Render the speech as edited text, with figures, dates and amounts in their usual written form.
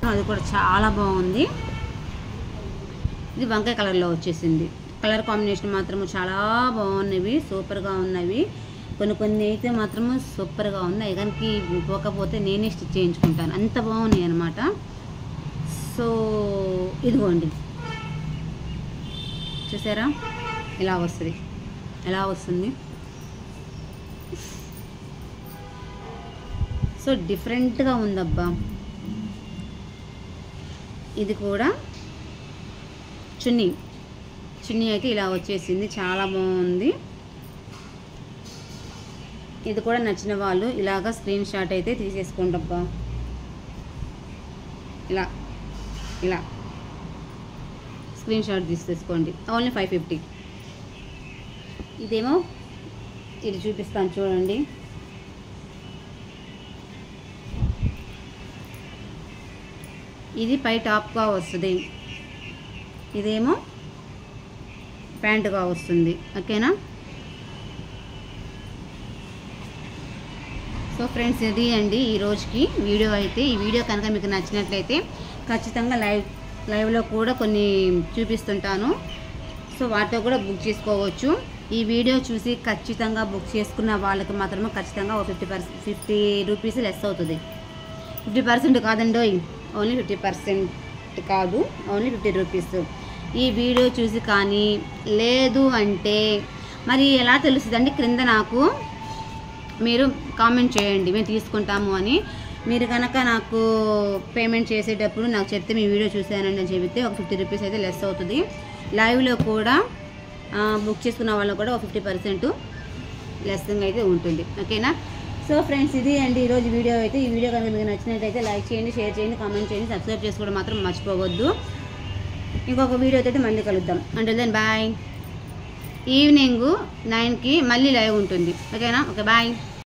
మాత్రం అది కూడా చాలా బాగుంది. ఇది వంకాయ కలర్లో వచ్చేసింది. కలర్ కాంబినేషన్ మాత్రము చాలా బాగున్నవి, సూపర్గా ఉన్నవి. కొన్ని అయితే మాత్రము సూపర్గా ఉన్నాయి. కనుక పోకపోతే నేనే స్టిచ్ చేయించుకుంటాను, అంత బాగున్నాయి అన్నమాట. సో ఇదిగోండి, చూసారా ఎలా వస్తుంది. సో డిఫరెంట్గా ఉందబ్బా. ఇది కూడా చున్నీ అయితే ఇలా వచ్చేసింది, చాలా బాగుంది. ఇది కూడా నచ్చిన వాళ్ళు ఇలాగా స్క్రీన్ షాట్ అయితే తీసేసుకోండి అబ్బా. ఇలా స్క్రీన్ షాట్ తీసేసుకోండి. ఓన్లీ 550. ఇదేమో ఇది చూపిస్తాను చూడండి. ఇది పై టాప్గా వస్తుంది, ఇదేమో ప్యాంటుగా వస్తుంది. ఓకేనా? సో ఫ్రెండ్స్, ఇది అండి ఈ రోజుకి వీడియో అయితే. ఈ వీడియో కనుక మీకు నచ్చినట్లయితే ఖచ్చితంగా లైవ్లో కూడా కొన్ని చూపిస్తుంటాను. సో వాటితో కూడా బుక్ చేసుకోవచ్చు. ఈ వీడియో చూసి ఖచ్చితంగా బుక్ చేసుకున్న వాళ్ళకి మాత్రమే ఖచ్చితంగా 50 రూపీస్ లెస్ అవుతుంది. 50% కాదండో, ఓన్లీ 50% కాదు, ఓన్లీ 50 రూపీస్. ఈ వీడియో చూసి కానీ లేదు అంటే మరి ఎలా తెలుస్తుందండి? క్రింద నాకు మీరు కామెంట్ చేయండి, మేము తీసుకుంటాము అని. మీరు కనుక నాకు పేమెంట్ చేసేటప్పుడు నాకు చెప్తే మీ వీడియో చూసానండి అని చెబితే ఒక 50 రూపీస్ అయితే లెస్ అవుతుంది. లైవ్లో కూడా బుక్ చేసుకున్న వాళ్ళకు కూడా ఒక 50% లెస్సింగ్ అయితే ఉంటుంది. ఓకేనా? సో ఫ్రెండ్స్, ఇది అండి ఈరోజు వీడియో అయితే. ఈ వీడియో కనుక మీకు నచ్చినట్లయితే లైక్ చేయండి, షేర్ చేయండి, కామెంట్ చేయండి, సబ్స్క్రైబ్ చేసుకోవడం మాత్రం మర్చిపోవద్దు. ఇంకొక వీడియో అయితే మళ్ళీ కలుద్దాం. అంటే దెన్ బాయ్. ఈవినింగ్ 9కి మళ్ళీ లైవ్ ఉంటుంది. ఓకేనా? Okay, bye.